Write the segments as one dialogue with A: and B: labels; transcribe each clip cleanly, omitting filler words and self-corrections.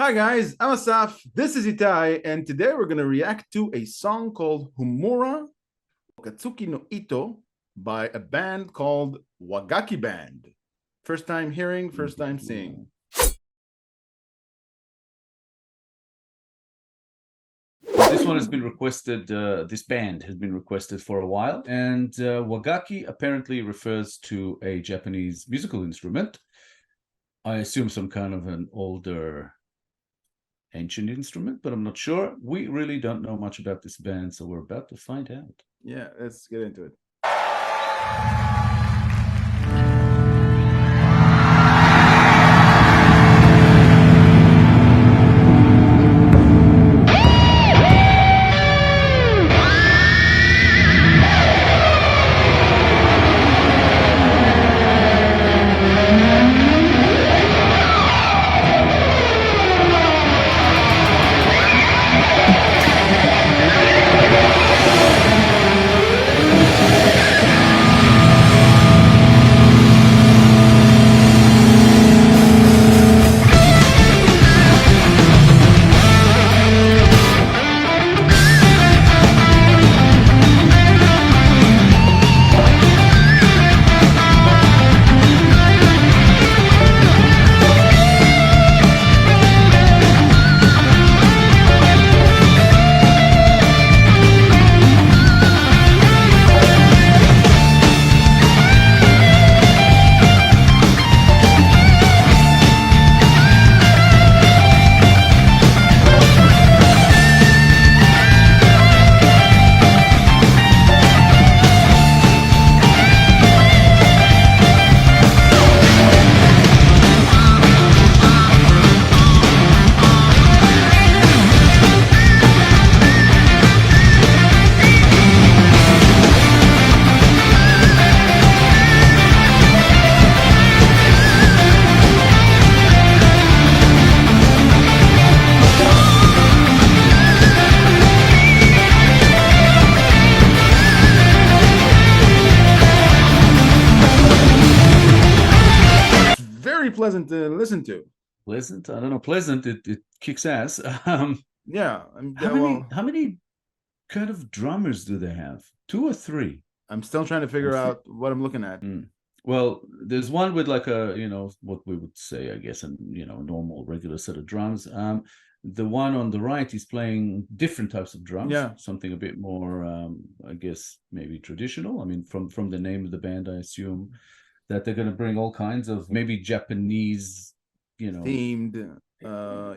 A: Hi guys, I'm Asaf, this is Itai, and today we're going to react to a song called HOMURA, AKATSUKI no Ito, by a band called Wagakki Band. First time hearing, first time seeing.
B: This one has been requested, this band has been requested for a while, and Wagakki apparently refers to a Japanese musical instrument. I assume some kind of an older ancient instrument, but I'm not sure. We really don't know much about this band, so we're about to find out.
A: Yeah, let's get into it. Pleasant to listen to.
B: Pleasant? I don't know. Pleasant. It kicks ass.
A: Yeah.
B: How many kind of drummers do they have? 2 or 3?
A: I'm still trying to figure out what I'm looking at.
B: Well, there's one with like a, what we would say, I guess, a normal regular set of drums. The one on the right is playing different types of drums.
A: Yeah.
B: Something a bit more, I guess, maybe traditional. I mean, from the name of the band, I assume that they're going to bring all kinds of maybe Japanese,
A: themed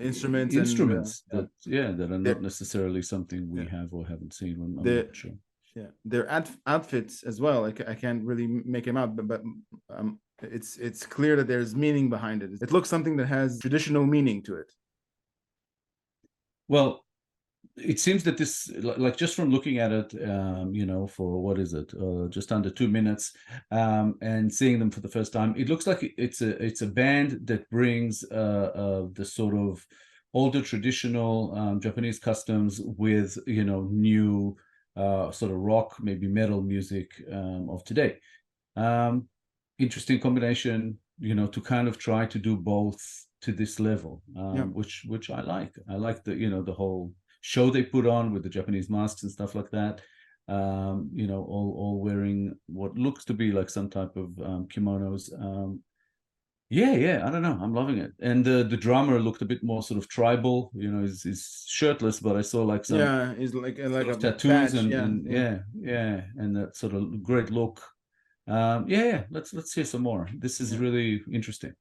A: instruments
B: that are not necessarily something we have or haven't seen. I'm not sure.
A: Yeah, their outfits as well. I can't really make them out, but it's clear that there's meaning behind it. It looks something that has traditional meaning to it.
B: Well, it seems that this, like just from looking at it, for what is it, just under 2 minutes, and seeing them for the first time, it looks like it's a band that brings the sort of older traditional Japanese customs with new sort of rock, maybe metal music of today. Interesting combination, to kind of try to do both to this level, which I like. I like the whole show they put on with the Japanese masks and stuff like that. All wearing what looks to be like some type of kimonos. I don't know. I'm loving it. And the drummer looked a bit more sort of tribal. He's shirtless, but I saw like some
A: he's like
B: a tattoos patch, and that sort of great look. Let's hear some more. This is really interesting.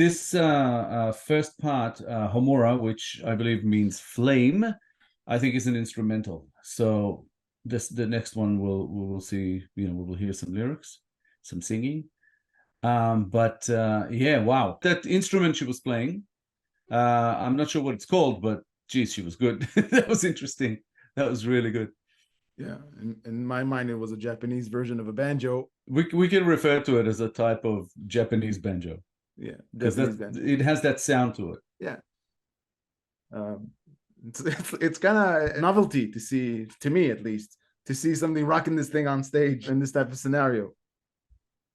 B: this first part, Homura, which I believe means flame, I think is an instrumental. So the next one we will see, we will hear some lyrics, some singing. But yeah, wow, that instrument she was playing, I'm not sure what it's called, but geez, she was good. That was interesting. That was really good.
A: Yeah, in my mind, it was a Japanese version of a banjo.
B: We can refer to it as a type of Japanese banjo.
A: Yeah,
B: because it has that sound to it.
A: Yeah, it's kind of a novelty to see, to me at least, to see something rocking this thing on stage in this type of scenario.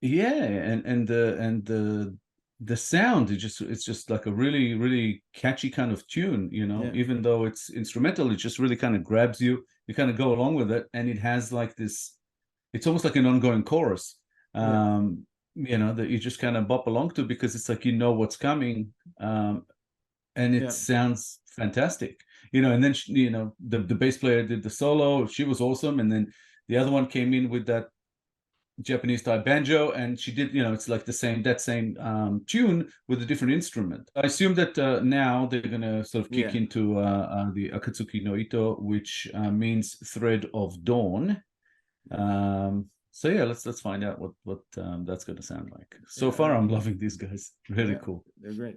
B: Yeah, and the sound it's just like a really, really catchy kind of tune,
A: Yeah.
B: Even though it's instrumental, it just really kind of grabs you. You kind of go along with it, and it has like this, it's almost like an ongoing chorus. That you just kind of bop along to, because it's like what's coming, and it sounds fantastic. And then the bass player did the solo. She was awesome, and then the other one came in with that Japanese type banjo, and she did, it's like that same tune with a different instrument. I assume that now they're gonna sort of kick into the AKATSUKI no Ito, which means thread of dawn. So yeah, let's find out what that's going to sound like. So far, I'm loving these guys. Really cool.
A: They're great.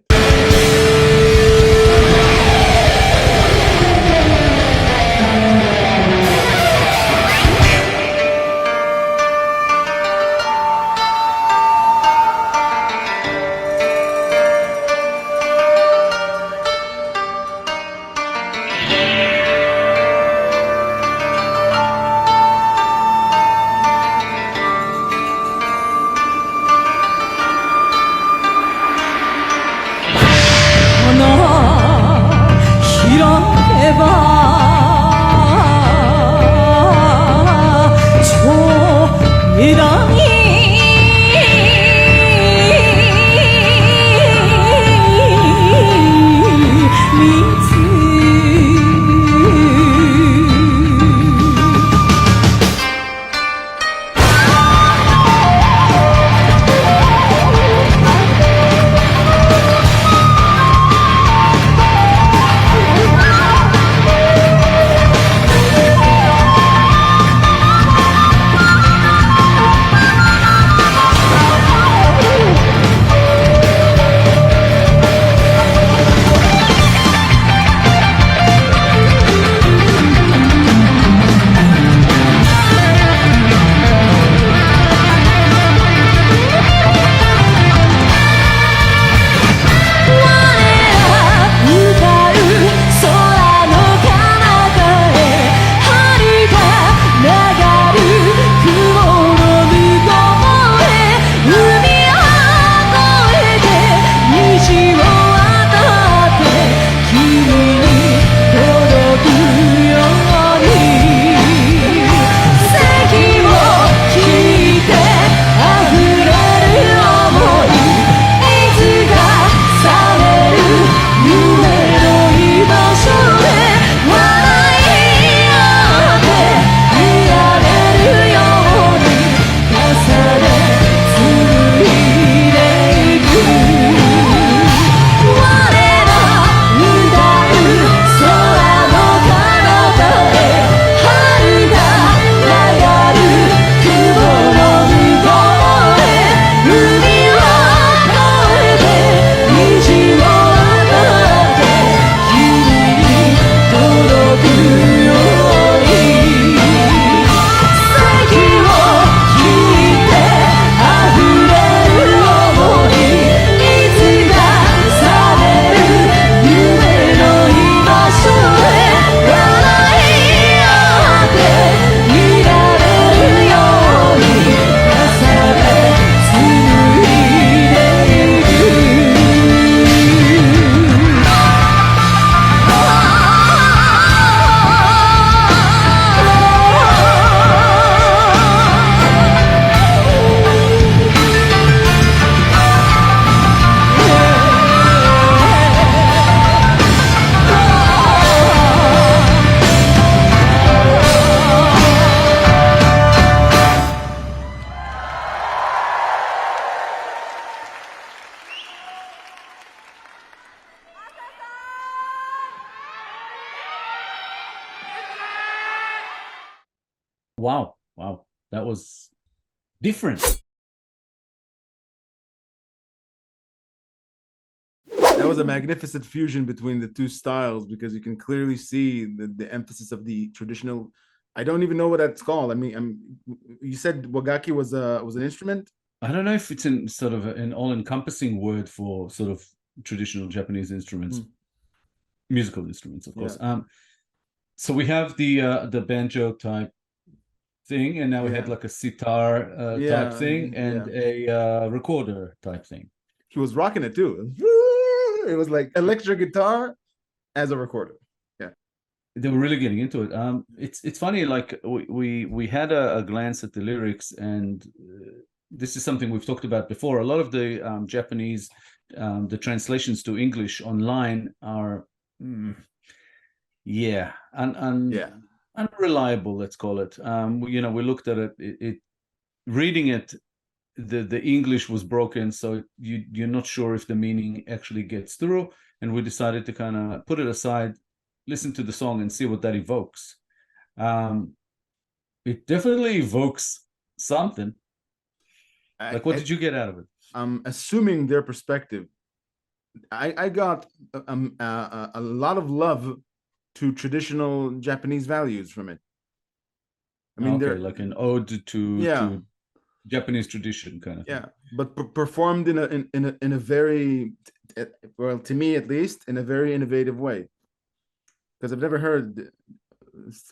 B: Wow, wow, that was different.
A: That was a magnificent fusion between the two styles, because you can clearly see the emphasis of the traditional. I don't even know what that's called. I mean, you said wagaki was an instrument.
B: I don't know if it's in sort of an all-encompassing word for sort of traditional Japanese instruments, musical instruments, of course.
A: Yeah.
B: So we have the banjo type thing, and now we had like a sitar type thing and a recorder type thing.
A: He was rocking it too. It was like electric guitar as a recorder. Yeah,
B: they were really getting into it. It's funny, like we had a glance at the lyrics, and this is something we've talked about before. A lot of the Japanese, the translations to English online are, yeah, unreliable. Let's call it. You know, we looked at it, reading it. The English was broken, so you're not sure if the meaning actually gets through. And we decided to kind of put it aside, listen to the song, and see what that evokes. It definitely evokes something. Like, what did you get out of it?
A: Assuming their perspective, I got a lot of love to traditional Japanese values from it.
B: I mean, they're like an ode to Japanese tradition, kind of thing.
A: But performed in a very, well, to me at least, in a very innovative way, because I've never heard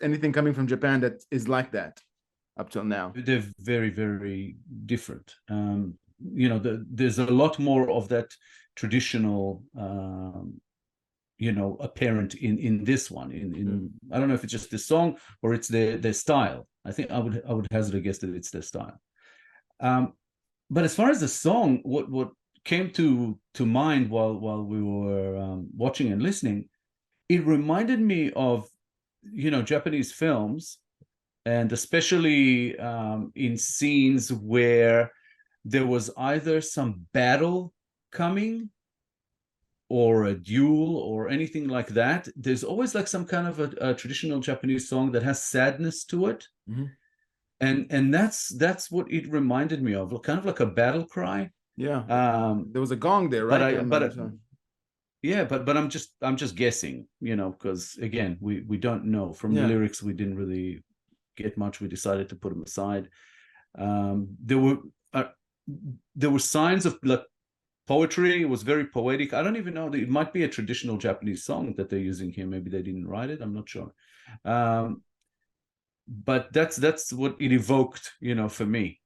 A: anything coming from Japan that is like that up till now.
B: They're very, very different. You know, there's a lot more of that traditional, you know, apparent in this one. In I don't know if it's just the song or it's their style. I think I would hazard a guess that it's their style. But as far as the song, what came to mind while we were watching and listening, it reminded me of, you know, Japanese films, and especially in scenes where there was either some battle coming or a duel or anything like that. There's always like some kind of a traditional Japanese song that has sadness to it. And that's what it reminded me of, kind of like a battle cry.
A: There was a gong there, right?
B: But I'm just guessing, you know, because again, we don't know. From the lyrics, we didn't really get much. We decided to put them aside. There were signs of like poetry. It was very poetic. I don't even know, it might be a traditional Japanese song that they're using here. Maybe they didn't write it, I'm not sure. But that's what it evoked, you know, for me.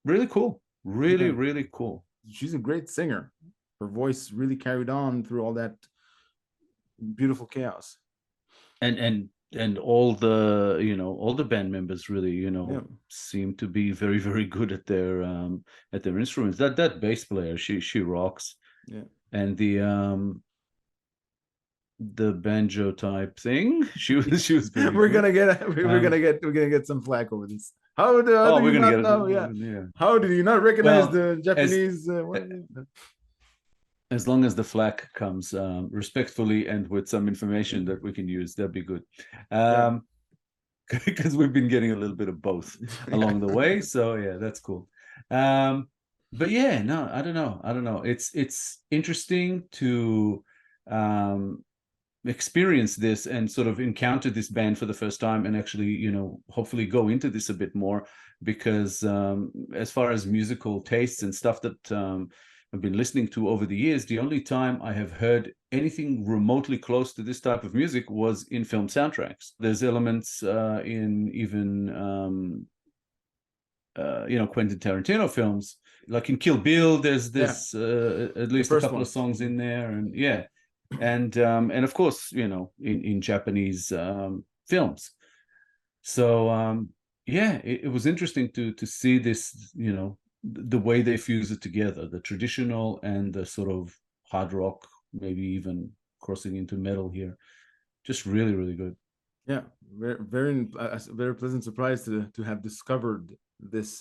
B: Really cool. Really cool.
A: She's a great singer. Her voice really carried on through all that beautiful chaos.
B: And all the, you know, all the band members really, you know, seem to be very, very good at their instruments. That bass player, she rocks. And the banjo type thing, she was pretty
A: we're gonna get some flack over this. How do you not know? How did you not recognize the Japanese
B: as long as the flack comes respectfully and with some information that we can use, that'd be good. Because we've been getting a little bit of both along the way. So yeah, that's cool. But yeah, no, I don't know. It's interesting to experience this and sort of encounter this band for the first time, and actually, you know, hopefully go into this a bit more, because as far as musical tastes and stuff that I've been listening to over the years, the only time I have heard anything remotely close to this type of music was in film soundtracks. There's elements in even you know, Quentin Tarantino films, like in Kill Bill. There's this at least a couple of songs in there, and of course, you know, in Japanese films. So yeah, it was interesting to see this, you know, the way they fuse it together, the traditional and the sort of hard rock, maybe even crossing into metal here. Just really good.
A: Yeah, very pleasant surprise to have discovered this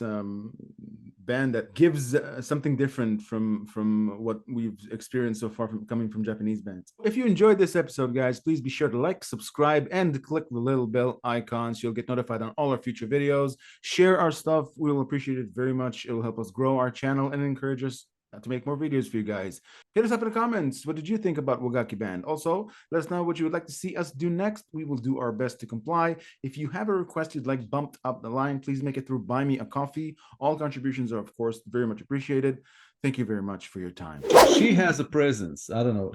A: band that gives something different from what we've experienced so far from coming from Japanese bands. If you enjoyed this episode, guys, please be sure to like, subscribe, and click the little bell icon so you'll get notified on all our future videos. Share our stuff. We'll appreciate it very much. It will help us grow our channel and encourage us to make more videos for you guys. Hit us up in the comments. What did you think about Wagakki Band? Also, let us know what you would like to see us do next. We will do our best to comply. If you have a request you'd like bumped up the line, please make it through BuyMeACoffee. All contributions are, of course, very much appreciated. Thank you very much for your time.
B: She has a presence. I don't know.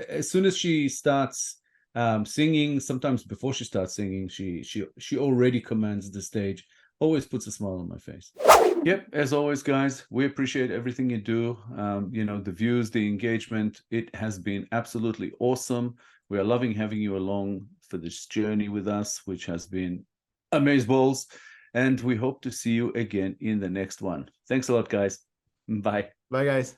B: As soon as she starts singing, sometimes before she starts singing, she already commands the stage. Always puts a smile on my face. Yep, as always, guys, we appreciate everything you do. You know, the views, the engagement, it has been absolutely awesome. We are loving having you along for this journey with us, which has been amazeballs. And we hope to see you again in the next one. Thanks a lot, guys. Bye.
A: Bye, guys.